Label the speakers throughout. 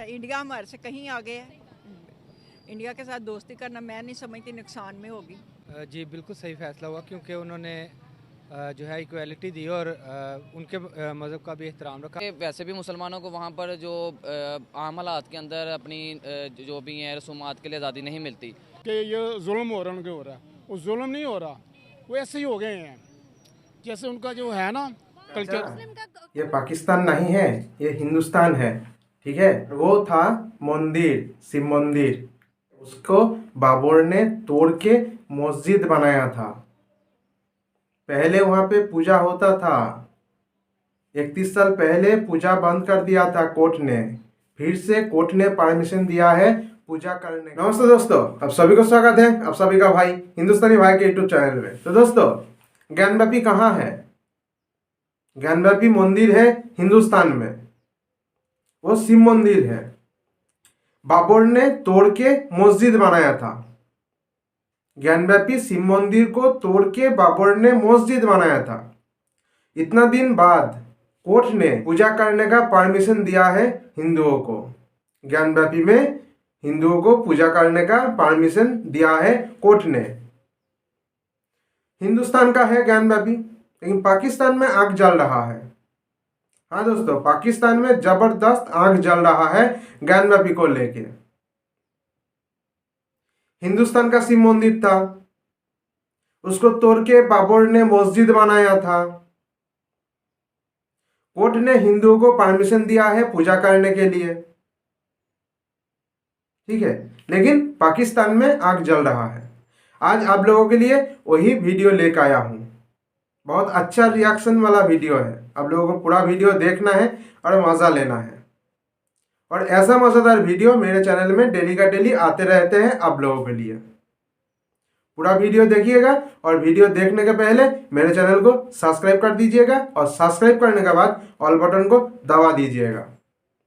Speaker 1: है। इंडिया हमारे से कहीं आगे है। इंडिया के साथ दोस्ती करना मैं नहीं समझती नुकसान में होगी।
Speaker 2: जी बिल्कुल सही फैसला हुआ, क्योंकि उन्होंने जो है इक्वालिटी दी और उनके मज़हब का भी एहतराम रखा।
Speaker 3: वैसे भी मुसलमानों को वहाँ पर जो आम हालात के अंदर अपनी जो भी हैं रसूमात के लिए आज़ादी नहीं मिलती
Speaker 4: कि ये जुल्म हो रहा है, उनके हो रहा है। वो जुल्म नहीं हो रहा, वो ऐसे ही हो गए हैं जैसे उनका जो है ना कल्चर।
Speaker 5: ये पाकिस्तान नहीं है, ये हिंदुस्तान है, ठीक है। वो था मंदिर, शिव मंदिर, उसको बाबर ने तोड़ के मस्जिद बनाया था। पहले वहाँ पे पूजा होता था, 31 साल पहले पूजा बंद कर दिया था कोर्ट ने, फिर से कोर्ट ने परमिशन दिया है पूजा करने। नमस्ते दोस्तों, आप सभी को स्वागत है, आप सभी का भाई हिंदुस्तानी भाई के यूट्यूब चैनल में। तो दोस्तों, ज्ञानव्यापी कहाँ है? ज्ञानव्यापी मंदिर है हिंदुस्तान में, वो शिव मंदिर है। बाबर ने तोड़ के मस्जिद बनाया था। ज्ञानव्यापी शिव मंदिर को तोड़ के बाबर ने मस्जिद बनाया था। इतना दिन बाद कोर्ट ने पूजा करने का परमिशन दिया है हिंदुओं को। ज्ञानव्यापी में हिंदुओं को पूजा करने का परमिशन दिया है कोर्ट ने। हिंदुस्तान का है ज्ञानव्यापी, लेकिन पाकिस्तान में आग जल रहा है। हाँ दोस्तों, पाकिस्तान में जबरदस्त आग जल रहा है ज्ञानव्यापी को लेके। हिंदुस्तान का शिव मंदिर था, उसको तोड़ के बाबर ने मस्जिद बनाया था। कोर्ट ने हिंदुओं को परमिशन दिया है पूजा करने के लिए, ठीक है। लेकिन पाकिस्तान में आग जल रहा है। आज आप लोगों के लिए वही वीडियो लेकर आया हूँ। बहुत अच्छा रिएक्शन वाला वीडियो है, आप लोगों को पूरा वीडियो देखना है और मज़ा लेना है। और ऐसा मज़ेदार वीडियो मेरे चैनल में डेली का डेली आते रहते हैं आप लोगों के लिए। पूरा वीडियो देखिएगा और वीडियो देखने के पहले मेरे चैनल को सब्सक्राइब कर दीजिएगा और सब्सक्राइब करने के बाद ऑल बटन को दबा दीजिएगा।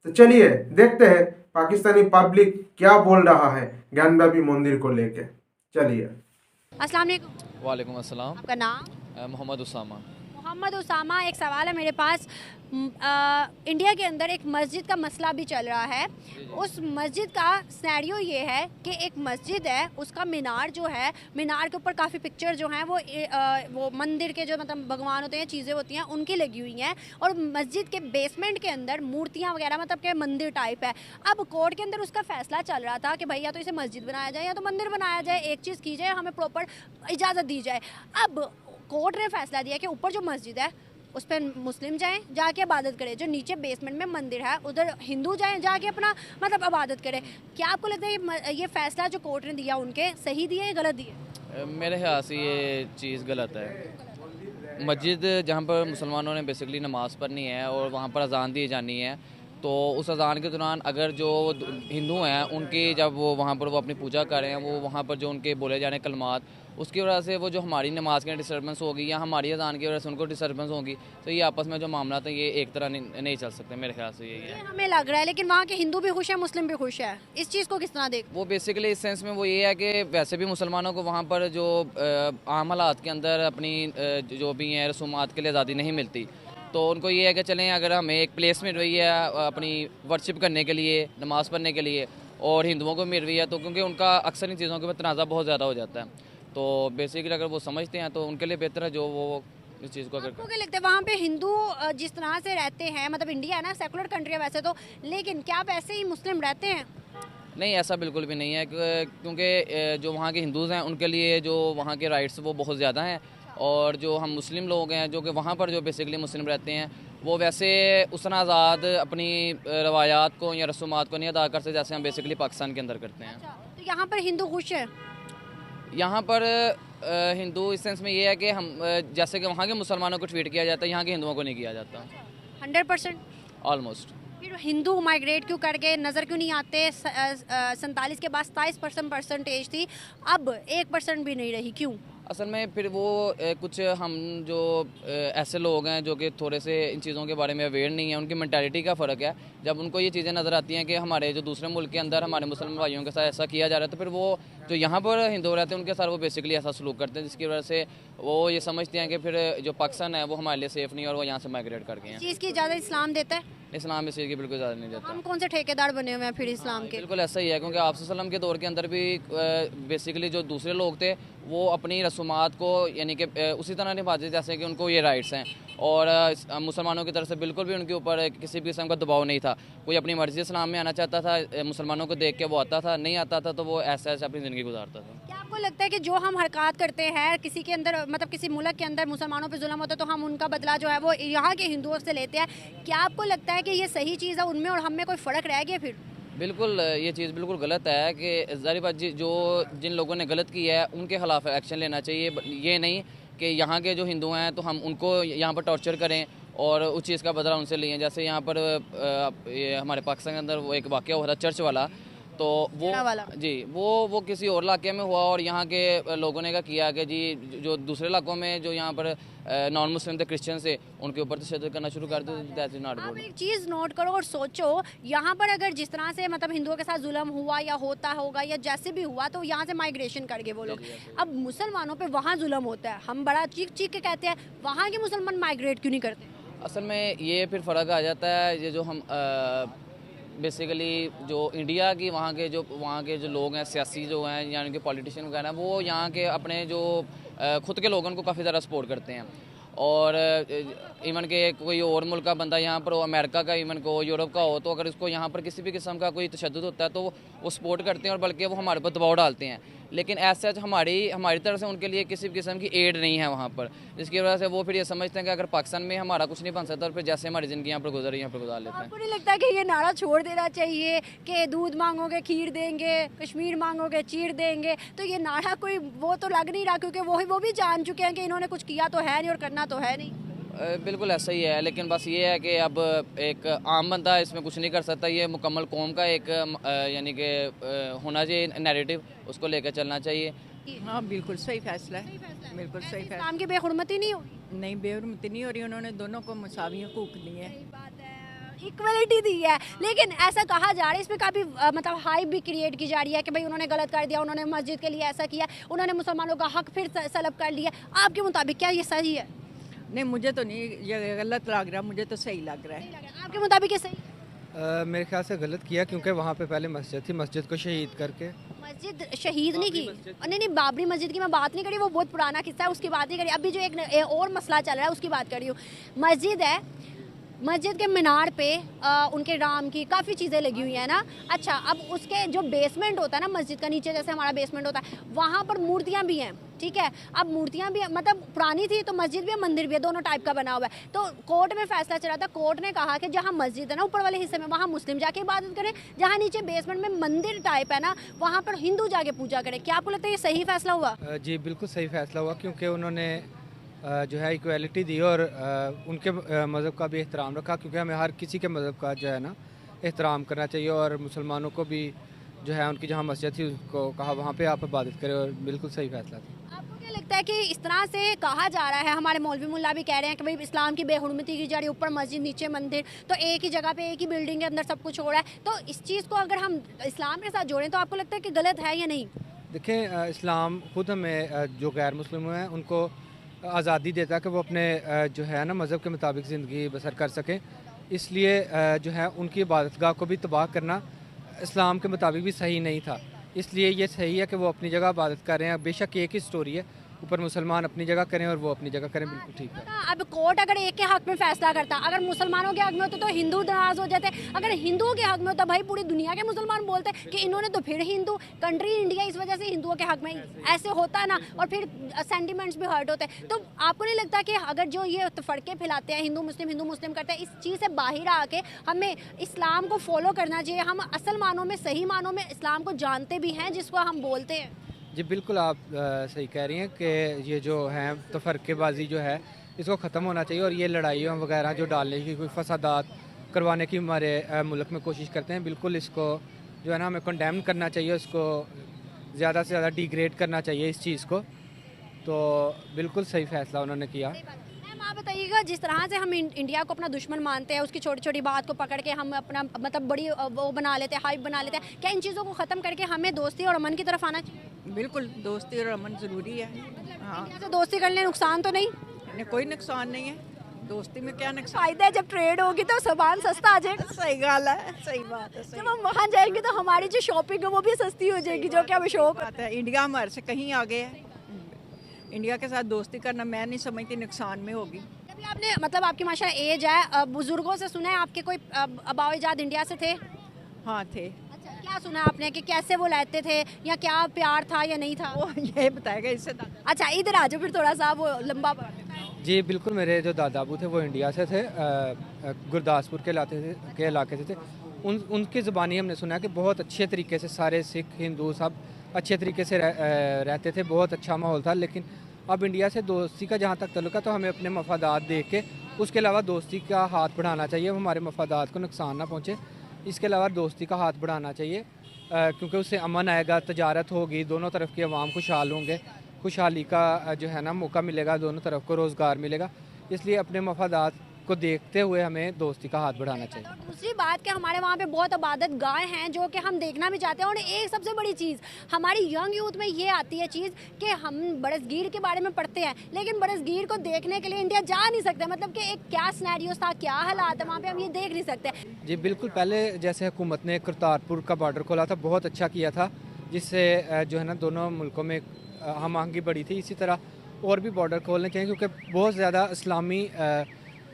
Speaker 5: तो चलिए देखते हैं पाकिस्तानी पब्लिक क्या बोल रहा है ज्ञानव्यापी मंदिर को लेके। चलिए।
Speaker 6: अस्सलाम वालेकुम।
Speaker 3: वालेकुम अस्सलाम।
Speaker 6: आपका नाम?
Speaker 3: मोहम्मद उसामा।
Speaker 6: मोहम्मद उसामा, एक सवाल है मेरे पास। इंडिया के अंदर एक मस्जिद का मसला भी चल रहा है। उस मस्जिद का सिनेरियो ये है कि एक मस्जिद है, उसका मीनार जो है, मीनार के ऊपर काफ़ी पिक्चर जो हैं वो मंदिर के जो मतलब भगवान होते हैं, चीज़ें होती हैं, उनकी लगी हुई हैं। और मस्जिद के बेसमेंट के अंदर मूर्तियाँ वगैरह मतलब के मंदिर टाइप है। अब कोर्ट के अंदर उसका फैसला चल रहा था कि भैया तो इसे मस्जिद बनाया जाए या तो मंदिर बनाया जाए, एक चीज़ की जाए, हमें प्रॉपर इजाज़त दी जाए। अब कोर्ट ने फैसला दिया कि ऊपर जो मस्जिद है उस पर मुस्लिम जाएं, जाके इबादत करें, जो नीचे बेसमेंट में मंदिर है उधर हिंदू जाएं, जाके अपना मतलब इबादत करें। क्या आपको लगता है ये फैसला जो कोर्ट ने दिया उनके सही दिया या गलत दिया?
Speaker 3: मेरे ख्याल से ये चीज़ गलत है। मस्जिद जहाँ पर मुसलमानों ने बेसिकली नमाज़ पढ़नी है और वहाँ पर अजान दी जानी है, तो उस अजान के दौरान अगर जो हिंदू हैं उनकी जब वो वहाँ पर वो अपनी पूजा कर रहे हैं, वो वहाँ पर जो उनके बोले जाने कलमात, उसकी वजह से वो जो हमारी नमाज के डिस्टर्बेंस होगी या हमारी अजान की वजह से उनको डिस्टर्बेंस होगी, तो ये आपस में जो मामला था ये एक तरह नहीं चल सकते। मेरे ख्याल से यही है।
Speaker 6: हमें लग रहा है, लेकिन वहाँ के हिंदू भी खुश है, मुस्लिम भी खुश है। इस चीज़ को किस तरह देख?
Speaker 3: वो बेसिकली इस सेंस में वो ये है कि वैसे भी मुसलमानों को वहाँ पर जो आम हालात के अंदर अपनी जो भी हैं रसूमात के लिए आज़ादी नहीं मिलती, तो उनको ये है कि चलें अगर हमें एक प्लेस मिल रही है अपनी वर्शिप करने के लिए, नमाज़ पढ़ने के लिए, और हिंदुओं को मिल रही है, तो क्योंकि उनका अक्सर इन चीज़ों के ऊपर तनाज़ा बहुत ज़्यादा हो जाता है, तो बेसिकली अगर वो समझते हैं तो उनके लिए बेहतर है जो वो इस चीज़ को अगर।
Speaker 6: आपको क्या लगता है वहाँ पे हिंदू जिस तरह से रहते हैं, मतलब इंडिया है ना सेकुलर कंट्री है वैसे तो, लेकिन क्या वैसे ही मुस्लिम रहते हैं?
Speaker 3: नहीं, ऐसा बिल्कुल भी नहीं है, क्योंकि जो वहाँ के हिंदूज़ हैं उनके लिए जो वहाँ के राइट्स वो बहुत ज़्यादा हैं, और जो हम मुस्लिम लोग हैं जो कि वहाँ पर जो बेसिकली मुस्लिम रहते हैं, वो वैसे उतना आज़ाद अपनी रवायात को या रसूमात को नहीं अदा करते जैसे हम बेसिकली पाकिस्तान के अंदर करते हैं।
Speaker 6: तो यहाँ पर हिंदू खुश है?
Speaker 3: यहाँ पर हिंदू इस सेंस में ये है कि हम जैसे कि वहाँ के मुसलमानों को ट्रीट किया जाता है, यहाँ के हिंदुओं को नहीं किया जाता
Speaker 6: 100%।
Speaker 3: ऑलमोस्ट।
Speaker 6: फिर हिंदू माइग्रेट क्यों करके नज़र क्यों नहीं आते? 47 के बाद 27% परसेंटेज थी, अब 1% भी नहीं रही, क्यों?
Speaker 3: असल में फिर वो कुछ हम जो ऐसे लोग हैं जो कि थोड़े से इन चीज़ों के बारे में अवेयर नहीं है, उनकी मेंटालिटी का फ़र्क है जब उनको ये चीज़ें नज़र आती हैं कि हमारे जो दूसरे मुल्क के अंदर हमारे मुसलमान भाइयों के साथ ऐसा किया जा रहा है, तो फिर वो जो यहाँ पर हिंदू रहते हैं उनके साथ वो बेसिकली ऐसा सलूक करते हैं, जिसकी वजह से वो ये समझते हैं कि फिर जो पाकिस्तान है वो हमारे लिए सेफ़ नहीं है और वो यहाँ से माइग्रेट कर गए हैं।
Speaker 6: चीज़ की इजाज़त इस्लाम देता है।
Speaker 3: इस्लाम इस चीज़ की बिल्कुल ज़्यादा नहीं देता।
Speaker 6: हम कौन से ठेकेदार बने हुए हैं फिर इस्लाम के?
Speaker 3: बिल्कुल ऐसा ही है, क्योंकि आप सल्लम के दौर के अंदर भी बेसिकली जो दूसरे लोग थे वो अपनी रसूमात को यानी कि उसी तरह निभाते जैसे कि उनको ये राइट्स हैं, और मुसलमानों की तरफ से बिल्कुल भी उनके ऊपर किसी भी किस्म का दबाव नहीं था। कोई अपनी मर्ज़ी इस्लाम में आना चाहता था, मुसलमानों को देख के वो आता था, नहीं आता था तो वो ऐसे ऐसे अपनी ज़िंदगी गुजारता था।
Speaker 6: क्या आपको लगता है कि जो हम हरकत करते हैं किसी के अंदर, मतलब किसी मुल्क के अंदर मुसलमानों पे जुल्म होता है, तो हम उनका बदला जो है वो यहाँ के हिंदुओं से लेते हैं, क्या आपको लगता है कि ये सही चीज़ है, उनमें और हम में कोई फ़र्क रह गया फिर?
Speaker 3: बिल्कुल ये चीज़ बिल्कुल गलत है कि ज़ाहिर बात जो जिन लोगों ने गलत किया है उनके खिलाफ एक्शन लेना चाहिए। ये नहीं कि यहाँ के जो हिंदू हैं तो हम उनको यहाँ पर टॉर्चर करें और उस चीज़ का बदला उनसे लिए। जैसे यहाँ पर ये हमारे पाकिस्तान के अंदर वो एक वाक़या हुआ था चर्च वाला, तो वो किसी और इलाके में हुआ और यहाँ के लोगों ने क्या किया कि जी जो दूसरे इलाकों में जो यहाँ पर नॉन मुस्लिम थे, क्रिश्चियन से, उनके ऊपर तशद्दुद करना शुरू कर दिया। दैट इज नॉट
Speaker 6: आप
Speaker 3: गुड।
Speaker 6: एक चीज़ नोट करो और सोचो, यहाँ पर अगर जिस तरह से मतलब हिंदुओं के साथ जुल्म हुआ या होता होगा या जैसे भी हुआ, तो यहाँ से माइग्रेशन कर गए वो लोग। अब मुसलमानों पे वहाँ जुल्म होता है, हम बड़ा चीख चीख के कहते हैं, वहाँ के मुसलमान माइग्रेट क्यों नहीं करते?
Speaker 3: असल में ये फिर फ़र्क आ जाता है, ये जो हम बेसिकली जो इंडिया की वहाँ के जो लोग हैं, सियासी जो हैं यानी कि पॉलिटिशियन वगैरह, वो यहाँ के अपने जो ख़ुद के लोगों को काफ़ी ज़्यादा सपोर्ट करते हैं। और इवन के कोई और मुल्क का बंदा यहाँ पर हो, अमेरिका का इवन को यूरोप का हो, तो अगर उसको यहाँ पर किसी भी किस्म का कोई तशद्दुद होता है तो वो सपोर्ट करते हैं और बल्कि वो हमारे पर दबाव डालते हैं। लेकिन ऐसा हमारी तरफ से उनके लिए किसी भी किस्म की एड नहीं है वहाँ पर, जिसकी वजह से वो फिर ये समझते हैं कि अगर पाकिस्तान में हमारा कुछ नहीं बन सकता, और फिर जैसे हमारी ज़िंदगी यहाँ पर गुजर यहाँ पर गुजार लेते हैं।
Speaker 6: आपको नहीं लगता कि ये नारा छोड़ देना चाहिए कि दूध मांगोगे खीर देंगे, कश्मीर मांगोगे चीर देंगे? तो ये नारा कोई वो तो लग नहीं रहा, क्योंकि वो भी जान चुके हैं कि इन्होंने कुछ किया तो है नहीं और करना तो है नहीं।
Speaker 3: बिल्कुल ऐसा ही है, लेकिन बस ये है कि अब एक आम बंदा इसमें कुछ नहीं कर सकता। ये मुकम्मल कौम का एक यानी कि होना चाहिए नैरेटिव, उसको लेकर चलना चाहिए।
Speaker 1: हाँ बिल्कुल सही फैसला है, बिल्कुल सही फैसला।
Speaker 6: इस्लाम की बेहुरमती नहीं होगी?
Speaker 1: नहीं, बेहुरमती नहीं हो रही, उन्होंने दोनों को मुसावी हकूक दी है,
Speaker 6: इक्वलिटी दी है। लेकिन ऐसा कहा जा रहा है, इस पर काफ़ी मतलब हाइप भी क्रिएट की जा रही है कि भाई उन्होंने गलत कर दिया, उन्होंने मस्जिद के लिए ऐसा किया, उन्होंने मुसलमानों का हक फिर सलब कर लिया। आपके मुताबिक क्या ये सही है?
Speaker 1: नहीं मुझे तो नहीं ये गलत लग रहा, मुझे तो सही लग रहा है।
Speaker 6: आपके मुताबिक ये सही?
Speaker 2: मेरे ख्याल से गलत किया, क्योंकि वहाँ पे पहले मस्जिद थी, मस्जिद को शहीद करके।
Speaker 6: मस्जिद शहीद नहीं की? नहीं, बाबरी मस्जिद की मैं बात नहीं करी, वो बहुत पुराना किस्सा है, उसकी बात नहीं करी। अभी जो एक और मसला चल रहा है उसकी बात कर रही हूँ। मस्जिद है, मस्जिद के मीनार पे उनके राम की काफ़ी चीज़ें लगी हुई हैं ना। अच्छा, अब उसके जो बेसमेंट होता है ना मस्जिद का, नीचे जैसे हमारा बेसमेंट होता है, वहाँ पर मूर्तियाँ भी हैं, ठीक है। अब मूर्तियाँ भी मतलब पुरानी थी, तो मस्जिद भी है, मंदिर भी है, दोनों टाइप का बना हुआ है। तो कोर्ट में फैसला चला था, कोर्ट ने कहा कि जहाँ मस्जिद है ना ऊपर वाले हिस्से में, वहाँ मुस्लिम जाके इबादत करें, जहाँ नीचे बेसमेंट में मंदिर टाइप है ना, वहाँ पर हिंदू जाके पूजा करें। क्या आपको लगता है ये सही फैसला हुआ?
Speaker 2: जी बिल्कुल सही फैसला हुआ, क्योंकि उन्होंने जो है इक्वालिटी दी और उनके मज़हब का भी एहतराम रखा, क्योंकि हमें हर किसी के मज़हब का जो है ना एहतराम करना चाहिए। और मुसलमानों को भी जो है उनकी जहाँ मस्जिद थी उसको कहा वहाँ पे आप इबादत करें, और बिल्कुल सही फैसला था।
Speaker 6: आपको क्या लगता है कि इस तरह से कहा जा रहा है, हमारे मौलवी मुल्ला भी कह रहे हैं कि भाई इस्लाम की बेहुरमती की जा रही है, ऊपर मस्जिद नीचे मंदिर, तो एक ही जगह पे एक ही बिल्डिंग के अंदर सब कुछ हो रहा है, तो इस चीज़ को अगर हम इस्लाम के साथ जोड़ें तो आपको लगता है कि गलत है या नहीं?
Speaker 2: देखें, इस्लाम खुद हमें जो गैर मुस्लिम हैं उनको आज़ादी देता है कि वो अपने जो है ना मज़हब के मुताबिक ज़िंदगी बसर कर सकें। इसलिए जो है उनकी इबादतगाह को भी तबाह करना इस्लाम के मुताबिक भी सही नहीं था। इसलिए ये सही है कि वो अपनी जगह इबादत कर रहे हैं। बेशक एक ही स्टोरी है, ऊपर मुसलमान अपनी जगह करें और वो अपनी जगह करें, बिल्कुल ठीक है।
Speaker 6: अब कोर्ट अगर एक के हक में फैसला करता, अगर मुसलमानों के हक में होता तो हिंदू नाराज हो जाते, अगर हिंदुओं के हक में होता भाई पूरी दुनिया के मुसलमान बोलते कि इन्होंने तो फिर हिंदू कंट्री इंडिया इस वजह से हिंदुओं के हक में, ऐसे होता ना, और फिर सेंटिमेंट्स भी हर्ट होते। तो आपको नहीं लगता कि अगर जो ये फड़के फैलाते हैं हिंदू मुस्लिम करते हैं, इस चीज़ से बाहर आके हमें इस्लाम को फॉलो करना चाहिए? हम असल मानों में, सही मानों में इस्लाम को जानते भी हैं जिसको हम बोलते हैं।
Speaker 2: जी बिल्कुल, आप सही कह रही हैं कि ये जो है तफरक़ेबाज़ी जो है इसको ख़त्म होना चाहिए, और ये लड़ाइयों वगैरह जो डालने की, कोई फसादात करवाने की हमारे मुल्क में कोशिश करते हैं, बिल्कुल इसको जो है ना हमें कंडेम करना चाहिए, इसको ज़्यादा से ज़्यादा डिग्रेड करना चाहिए इस चीज़ को। तो बिल्कुल सही फ़ैसला उन्होंने किया।
Speaker 6: मैम आप बताइएगा, जिस तरह से हम इंडिया को अपना दुश्मन मानते हैं, उसकी छोटी छोटी बात को पकड़ के हम अपना मतलब बड़ी वो बना लेते हैं, हाइप बना लेते हैं, क्या इन चीज़ों को ख़त्म करके हमें दोस्ती और अमन की तरफ आना चाहिए?
Speaker 1: बिल्कुल, दोस्ती और अमन ज़रूरी है। हाँ,
Speaker 6: इंडिया से दोस्ती करने नुकसान तो नहीं?
Speaker 1: इन्हें कोई नुकसान नहीं है, दोस्ती में क्या नुकसान।
Speaker 6: फायदा है, जब ट्रेड होगी तो सामान सस्ता आ जाएगा।
Speaker 1: सही गाल है, सही बात है, सही
Speaker 6: जब हम वहाँ जाएंगे तो हमारी जो शॉपिंग है वो भी सस्ती हो जाएगी, जो कि हमें शौक है।
Speaker 1: बात है। इंडिया हमारे से कहीं आगे है। इंडिया के साथ दोस्ती करना मैं नहीं समझती नुकसान में होगी।
Speaker 6: अभी आपने मतलब आपकी माशाल्लाह एज है, बुजुर्गों से सुना है आपके कोई अबाओजाद इंडिया से थे?
Speaker 1: हाँ थे।
Speaker 6: अच्छा, क्या सुना आपने कि कैसे वो रहते थे या क्या प्यार था या नहीं था?
Speaker 1: वो ये बताएगा इससे
Speaker 6: अच्छा, इधर आ जाओ फिर, थोड़ा सा वो लंबा
Speaker 2: जी बिल्कुल, मेरे जो दादा अबू थे वो इंडिया से थे, गुरदासपुर के इलाके से थे। उनकी ज़बानी हमने सुना कि बहुत अच्छे तरीके से सारे सिख हिंदू सब अच्छे तरीके से रहते थे, बहुत अच्छा माहौल था। लेकिन अब इंडिया से दोस्ती का जहाँ तक तल्लुक है तो हमें अपने मफादात देख के उसके अलावा दोस्ती का हाथ बढ़ाना चाहिए, हमारे मफादात को नुकसान ना पहुँचे। इसके अलावा दोस्ती का हाथ बढ़ाना चाहिए, क्योंकि उससे अमन आएगा, तजारत होगी, दोनों तरफ की आवाम खुशहाल होंगे, खुशहाली का जो है ना मौका मिलेगा, दोनों तरफ को रोज़गार मिलेगा। इसलिए अपने मफादात को देखते हुए हमें दोस्ती का हाथ बढ़ाना चाहिए।
Speaker 6: और दूसरी बात कि हमारे वहाँ पे बहुत इबादत गाह हैं जो कि हम देखना भी चाहते हैं। और एक सबसे बड़ी चीज़ हमारी यंग यूथ में ये आती है चीज़ कि हम बरसगीर के बारे में पढ़ते हैं, लेकिन बरसगीर को देखने के लिए इंडिया जा नहीं सकते। मतलब कि एक क्या सिनेरियोस था, क्या हालात है वहाँ पे, हम ये देख नहीं सकते।
Speaker 2: जी बिल्कुल, पहले जैसे हुकूमत ने करतारपुर का बॉर्डर खोला था, बहुत अच्छा किया था, जिससे जो है ना दोनों मुल्कों में हम आहंगी बढ़ी थी। इसी तरह और भी बॉर्डर खोलने चाहिए, क्योंकि बहुत ज़्यादा इस्लामी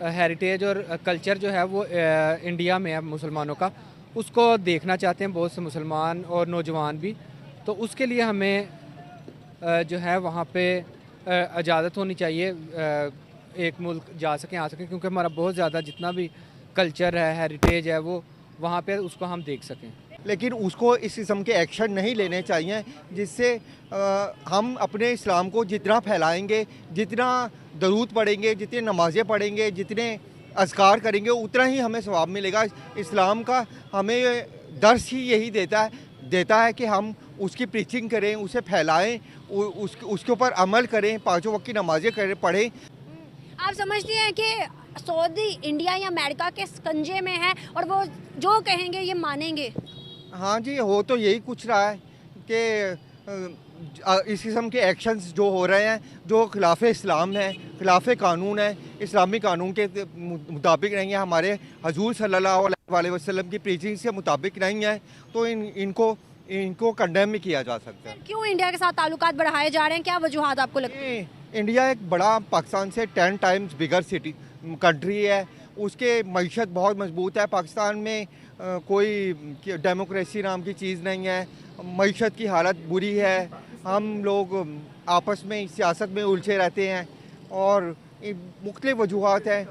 Speaker 2: हेरिटेज और कल्चर जो है वो इंडिया में है मुसलमानों का, उसको देखना चाहते हैं बहुत से मुसलमान और नौजवान भी। तो उसके लिए हमें जो है वहाँ पे इजाज़त होनी चाहिए, एक मुल्क जा सकें आ सकें, क्योंकि हमारा बहुत ज़्यादा जितना भी कल्चर है हेरिटेज है वो वहाँ पे उसको हम देख सकें।
Speaker 7: लेकिन उसको इस किस्म के एक्शन नहीं लेने चाहिए जिससे हम अपने इस्लाम को जितना फैलाएंगे, जितना दरूद पढ़ेंगे, जितनी नमाज़ें पढ़ेंगे, जितने अज़कार करेंगे, उतना ही हमें सवाब मिलेगा। इस्लाम का हमें दर्स ही यही देता है कि हम उसकी प्रीचिंग करें, उसे फैलाएं, उसके ऊपर अमल करें, पाँचों वक्त की नमाज़ें पढ़ें।
Speaker 6: आप समझते हैं कि सऊदी इंडिया या अमेरिका के स्कंजे में है और वो जो कहेंगे ये मानेंगे?
Speaker 7: हाँ जी, हो तो यही कुछ रहा है कि इस किस्म के एक्शंस जो हो रहे हैं, जो खिलाफ इस्लाम है, खिलाफ कानून है, इस्लामी कानून के मुताबिक नहीं है, हमारे हजूर सल्लल्लाहु अलैहि वसल्लम की प्रीचिंग से मुताबिक नहीं है, तो इनको कंडेम भी किया जा सकता है।
Speaker 6: क्यों इंडिया के साथ ताल्लुकात बढ़ाए जा रहे हैं, क्या वजूहात आपको लगती है?
Speaker 7: इंडिया एक बड़ा पाकिस्तान से 10 टाइम्स बिगर कंट्री है, उसके मईशत बहुत मजबूत है। पाकिस्तान में कोई डेमोक्रेसी नाम की चीज़ नहीं है, मईशत की हालत बुरी है, हम लोग आपस में सियासत में उलझे रहते हैं और मुख्तलिफ वजूहात हैं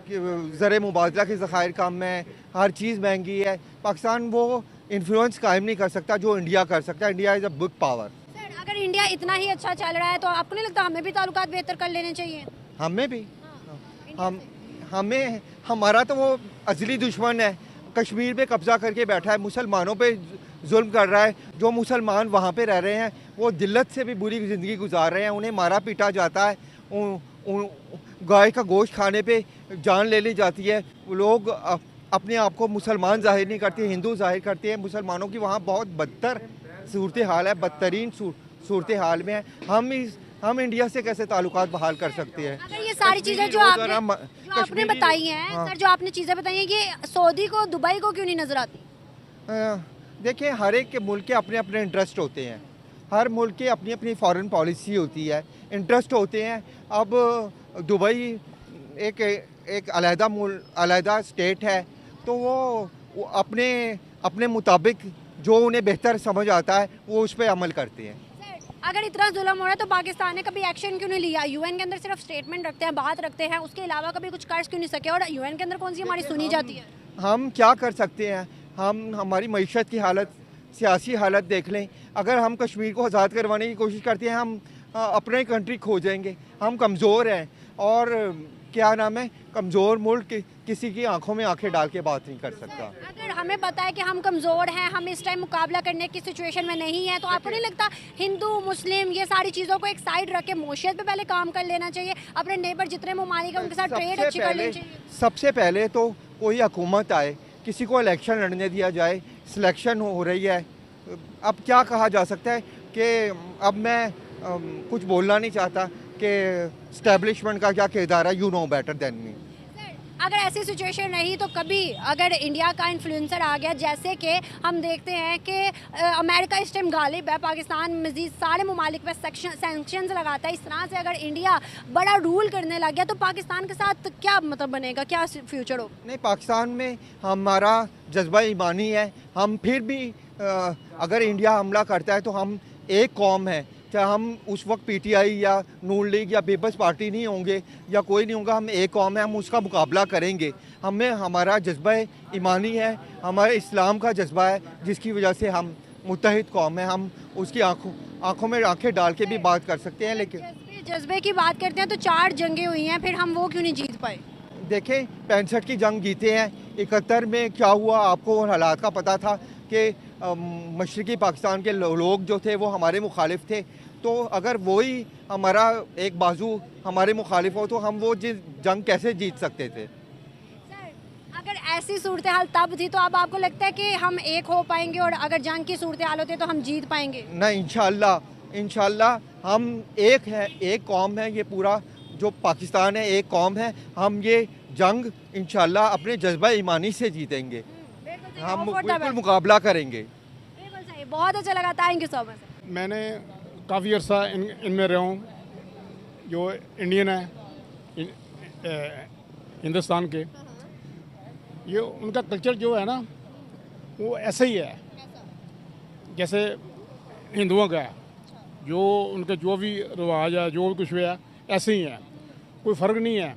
Speaker 7: कि ज़र मुबादला के ज़खायर कम है, हर चीज़ महंगी है। पाकिस्तान वो इन्फ्लुएंस कायम नहीं कर सकता जो इंडिया कर सकता है। India is a big power.
Speaker 6: अगर इंडिया इतना ही अच्छा चल रहा है तो आपको नहीं लगता हमें भी ताल्लुकात बेहतर कर लेने चाहिए?
Speaker 7: हमें भी हमारा तो वो अजली दुश्मन है, कश्मीर पे कब्ज़ा करके बैठा है, मुसलमानों पे जुल्म कर रहा है। जो मुसलमान वहाँ पे रह रहे हैं वो दिल्लत से भी बुरी ज़िंदगी गुजार रहे हैं, उन्हें मारा पीटा जाता है, गाय का गोश्त खाने पे जान ले ली जाती है। लोग अपने आप को मुसलमान जाहिर नहीं करते, हिंदू जाहिर करते हैं। मुसलमानों की वहाँ बहुत बदतर सूरत हाल है, बदतरीन सूरत हाल में है। हम इंडिया से कैसे ताल्लुकात बहाल कर सकते हैं?
Speaker 6: अगर ये सारी चीज़ें जो आपने बताई हैं,
Speaker 7: हाँ।
Speaker 6: सर, जो आपने चीज़ें बताई हैं, ये सऊदी को दुबई को क्यों नहीं नजर आती?
Speaker 7: देखिए, हर एक के मुल्क के अपने अपने इंटरेस्ट होते हैं, हर मुल्क की अपनी अपनी फॉरेन पॉलिसी होती है, इंटरेस्ट होते हैं। अब दुबई एक अलहदा स्टेट है, तो वो अपने मुताबिक जो उन्हें बेहतर समझ आता है वो उस पर अमल करते हैं।
Speaker 6: अगर इतना जुल्म हो रहा है तो पाकिस्तान ने कभी एक्शन क्यों नहीं लिया? यूएन के अंदर सिर्फ स्टेटमेंट रखते हैं, बात रखते हैं, उसके अलावा कभी कुछ कर क्यों नहीं सके? और यूएन के अंदर कौन सी हमारी सुनी जाती है?
Speaker 7: हम क्या कर सकते हैं? हमारी मईशत की हालत, सियासी हालत देख लें। अगर हम कश्मीर को आज़ाद करवाने की कोशिश करते हैं, हम अपने कंट्री खो जाएंगे। हम कमज़ोर हैं और क्या नाम है, कमज़ोर मुल्क किसी की आंखों में आंखें डाल के बात नहीं कर सकता।
Speaker 6: अगर हमें पता है कि हम कमज़ोर हैं, हम इस टाइम मुकाबला करने की सिचुएशन में नहीं है, तो आपको नहीं लगता हिंदू मुस्लिम ये सारी चीज़ों को एक साइड रख के मोशियत पे पहले काम कर लेना चाहिए, अपने नेबर जितने ममालिक हैं उनके साथ ट्रेड अच्छी कर लेनी चाहिए?
Speaker 7: सबसे पहले तो कोई हुकूमत आए, किसी को इलेक्शन लड़ने दिया जाए, सिलेक्शन हो रही है। अब क्या कहा जा सकता है कि अब मैं कुछ बोलना नहीं चाहता कि स्टैब्लिशमेंट का क्या किरदार है, you know better than me.
Speaker 6: अगर ऐसी सिचुएशन रही तो कभी अगर इंडिया का इन्फ्लुएंसर आ गया, जैसे कि हम देखते हैं कि अमेरिका इस टाइम गालिब है, पाकिस्तान मजीद सारे ममालिक पे सैंक्शंस लगाता है, इस तरह से अगर इंडिया बड़ा रूल करने लग गया तो पाकिस्तान के साथ क्या मतलब बनेगा, क्या फ्यूचर हो?
Speaker 7: नहीं, पाकिस्तान में हमारा जज्बा ईमानी है। हम फिर भी अगर इंडिया हमला करता है तो हम एक कौम है, क्या हम उस वक्त पीटीआई या नून लीग या पीपल्स पार्टी नहीं होंगे या कोई नहीं होगा, हम एक कौम है, हम उसका मुकाबला करेंगे। हमें हमारा जज्बा ईमानी है, हमारे इस्लाम का जज्बा है, जिसकी वजह से हम मुत्तहिद कौम है। हम उसकी आंखों में आंखें डाल के भी बात कर सकते हैं। लेकिन
Speaker 6: जज्बे की बात करते हैं तो 4 जंगें हुई हैं, फिर हम वो क्यों नहीं जीत पाए?
Speaker 7: देखें, 65 की जंग जीते हैं, 71 में क्या हुआ आपको हालात का पता था कि मशरक़ी पाकिस्तान के लोग जो थे वो हमारे मुखालिफ थे। तो अगर वही हमारा एक बाजू हमारे मुखालिफ हो तो हम वो जंग कैसे जीत सकते थे?
Speaker 6: सर, अगर ऐसी सूरत हाल तब थी तो अब आपको लगता है कि हम एक हो पाएंगे और अगर जंग की सूरत हाल होती है तो हम जीत पाएंगे?
Speaker 7: नहीं, इंशाल्लाह हम एक है, एक कौम है, ये पूरा जो पाकिस्तान है एक कौम है। हम ये जंग इंशाल्लाह अपने जज्बा ईमानी से जीतेंगे, हम बिल्कुल मुकाबला करेंगे।
Speaker 6: बिल्कुल सही, बहुत अच्छा लगा, थैंक यू सो मच।
Speaker 4: मैंने काफ़ी अर्सा इनमें रहा हूँ। जो इंडियन है हिंदुस्तान के, ये उनका कल्चर जो है ना वो ऐसा ही है जैसे हिंदुओं का है। जो उनके जो भी रिवाज है, जो भी कुछ भी है, ऐसे ही है, कोई फ़र्क नहीं है।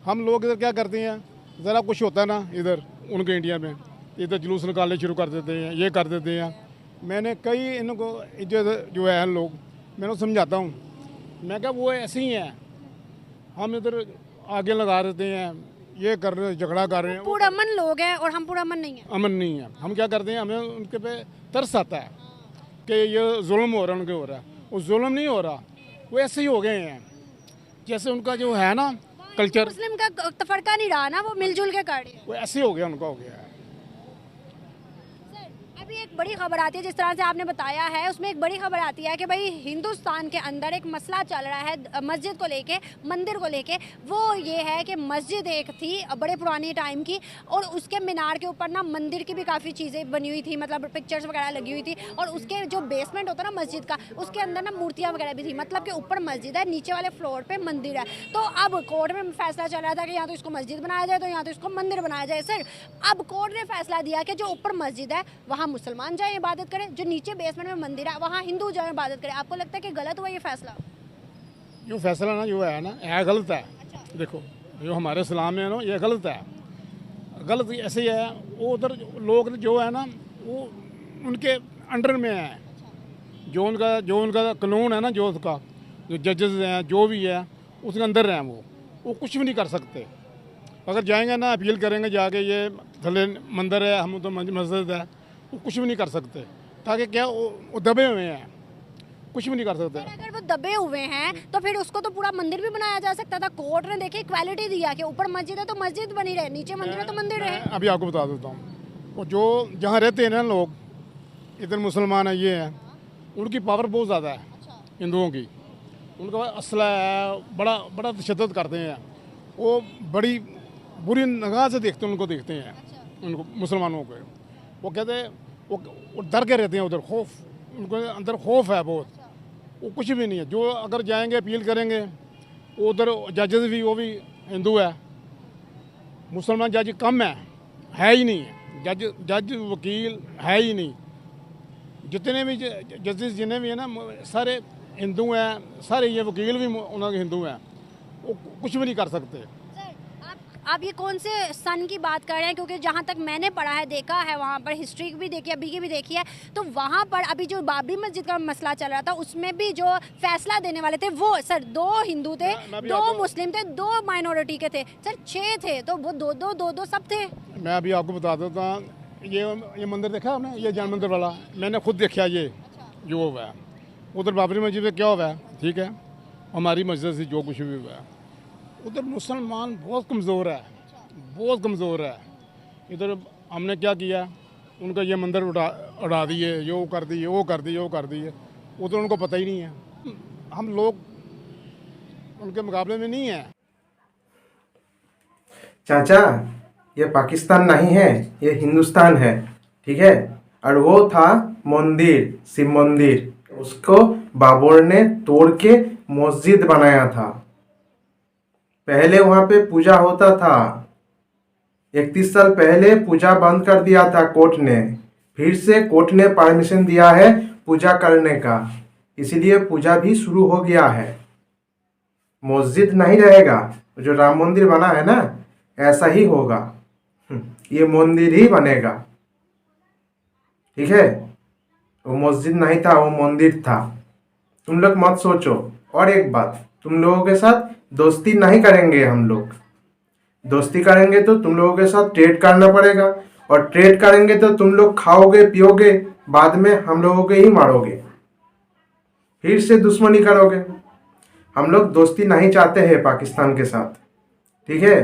Speaker 4: हम लोग इधर क्या करते हैं, ज़रा कुछ होता है ना इधर उनके इंडिया में, इधर जुलूस निकालने शुरू कर देते हैं, ये कर देते हैं। मैंने कई इनको जो है लोग, मैं उनको समझाता हूँ, मैं क्या वो ऐसे ही हैं, हम इधर आगे लगा देते हैं, ये कर रहे हैं, झगड़ा कर रहे हैं।
Speaker 6: पुरअमन लोग हैं और हम पुरअमन नहीं हैं।
Speaker 4: अमन नहीं है। हम क्या करते हैं, हमें उनके पे तरस आता है कि ये जुल्म हो रहा है, उनके हो रहा है। वो जुल्म नहीं हो रहा, वो ऐसे ही हो गए हैं जैसे उनका जो है ना कल्चर,
Speaker 6: मुस्लिम का तफरका नहीं रहा ना, वो मिलजुल के कर रहे हैं।
Speaker 4: वो ऐसे ही हो गया, उनका हो गया है।
Speaker 6: अभी एक बड़ी खबर आती है, जिस तरह से आपने बताया है उसमें एक बड़ी खबर आती है कि भाई हिंदुस्तान के अंदर एक मसला चल रहा है मस्जिद को लेके, मंदिर को लेके। वो ये है कि मस्जिद एक थी बड़े पुराने टाइम की और उसके मीनार के ऊपर ना मंदिर की भी काफ़ी चीज़ें बनी हुई थी, मतलब पिक्चर्स वगैरह लगी हुई थी। और उसके जो बेसमेंट होता है ना मस्जिद का, उसके अंदर ना मूर्तियाँ वगैरह भी थी, मतलब कि ऊपर मस्जिद है, नीचे वाले फ्लोर पर मंदिर है। तो अब कोर्ट में फैसला चल रहा था कि या तो इसको मस्जिद बनाया जाए तो या तो इसको मंदिर बनाया जाए। सर, अब कोर्ट ने फैसला दिया कि जो ऊपर मस्जिद है वहाँ मुसलमान जाए इबादत करें, जो नीचे बेसमेंट में मंदिर है वहाँ हिंदू जाए इबादत करें। आपको लगता है कि गलत हुआ ये फैसला?
Speaker 4: जो फैसला ना जो है ना यह गलत है। देखो, जो हमारे इस्लाम में है ना ये गलत है। गलत ऐसे ही है, वो उधर लोग जो है ना वो उनके अंडर में है। जो उनका कानून है ना, जो उसका जो जजेस हैं, जो भी है उसके अंदर हैं, वो कुछ भी नहीं कर सकते। अगर जाएंगे ना अपील करेंगे जाके, ये थले मंदिर है, हम तो मस्जिद है, वो कुछ भी नहीं कर सकते। ताकि क्या वो दबे हुए हैं, कुछ भी नहीं कर सकते।
Speaker 6: अगर वो दबे हुए हैं तो फिर उसको तो पूरा मंदिर भी बनाया जा सकता था। कोर्ट ने देखिए इक्वालिटी दिया कि ऊपर मस्जिद है तो मस्जिद बनी रहे, नीचे मंदिर है तो मंदिर रहे।
Speaker 4: अभी आपको बता देता हूँ, वो जो जहाँ रहते हैं ना लोग, इधर मुसलमान है, ये है, उनकी पावर बहुत ज़्यादा है हिंदुओं की। उनका असला है, बड़ा तशद्दुद करते हैं। वो बड़ी बुरी निगाह से देखते हैं, उनको देखते हैं, उनको मुसलमानों को। वो कहते हैं वो डर के रहते हैं उधर, खौफ, उनको अंदर खौफ है बहुत। वो कुछ भी नहीं है। जो अगर जाएंगे अपील करेंगे, वो उधर जजेस भी वो भी हिंदू है, मुसलमान जज कम है ही नहीं है। जज वकील है ही नहीं। जितने भी जजेस जितने भी है ना सारे हिंदू हैं, सारे ये वकील भी उन्होंने हिंदू हैं। वो कुछ भी नहीं कर सकते।
Speaker 6: आप ये कौन से सन की बात कर रहे हैं? क्योंकि जहाँ तक मैंने पढ़ा है, देखा है, वहाँ पर हिस्ट्री भी देखी है, अभी की भी देखी है, तो वहाँ पर अभी जो बाबरी मस्जिद का मसला चल रहा था उसमें भी जो फैसला देने वाले थे वो सर 2 हिंदू थे, 2 मुस्लिम थे, 2 माइनॉरिटी के थे सर, 6 थे, तो वो दो सब थे।
Speaker 4: मैं अभी आपको बता देता हूँ, ये मंदिर देखा आपने, ये जैन मंदिर वाला, मैंने खुद देखा ये जो हुआ है उधर बाबरी मस्जिद में क्या हुआ है, ठीक है, हमारी मस्जिद से जो कुछ भी हुआ है, उधर मुसलमान बहुत कमज़ोर है, बहुत कमज़ोर है। इधर हमने क्या किया, उनका ये मंदिर उड़ा दिए, ये कर दिए, वो कर दिए, वो कर दिए, उधर उनको पता ही नहीं है। हम लोग उनके मुकाबले में नहीं हैं।
Speaker 5: चाचा, ये पाकिस्तान नहीं है, ये हिंदुस्तान है, ठीक है। और वो था मंदिर, शिव मंदिर, उसको बाबर ने तोड़ के मस्जिद बनाया था। पहले वहाँ पे पूजा होता था, 31 साल पहले पूजा बंद कर दिया था कोर्ट ने, फिर से कोर्ट ने परमिशन दिया है पूजा करने का, इसीलिए पूजा भी शुरू हो गया है। मस्जिद नहीं रहेगा, जो राम मंदिर बना है ना, ऐसा ही होगा, ये मंदिर ही बनेगा, ठीक है। वो मस्जिद नहीं था, वो मंदिर था। तुम लोग मत सोचो। और एक बात, तुम लोगों के साथ दोस्ती नहीं करेंगे हम लोग। दोस्ती करेंगे तो तुम लोगों के साथ ट्रेड करना पड़ेगा, और ट्रेड करेंगे तो तुम लोग खाओगे पियोगे, बाद में हम लोगों को ही मारोगे, फिर से दुश्मनी करोगे। हम लोग दोस्ती नहीं चाहते हैं पाकिस्तान के साथ, ठीक है।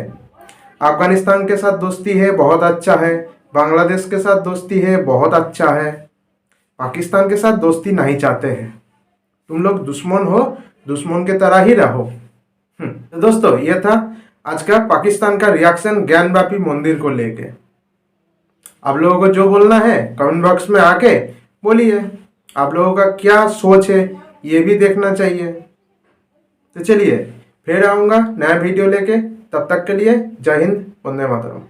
Speaker 5: अफगानिस्तान के साथ दोस्ती है, बहुत अच्छा है। बांग्लादेश के साथ दोस्ती है, बहुत अच्छा है। पाकिस्तान के साथ दोस्ती नहीं चाहते हैं। तुम लोग दुश्मन हो, दुश्मन के तरह ही रहो। तो दोस्तों, ये था आज का पाकिस्तान का रिएक्शन ज्ञानवापी मंदिर को लेके। आप लोगों को जो बोलना है कमेंट बॉक्स में आके बोलिए। आप लोगों का क्या सोच है ये भी देखना चाहिए। तो चलिए, फिर आऊँगा नया वीडियो लेके। तब तक के लिए जय हिंद, वंदे मातरम।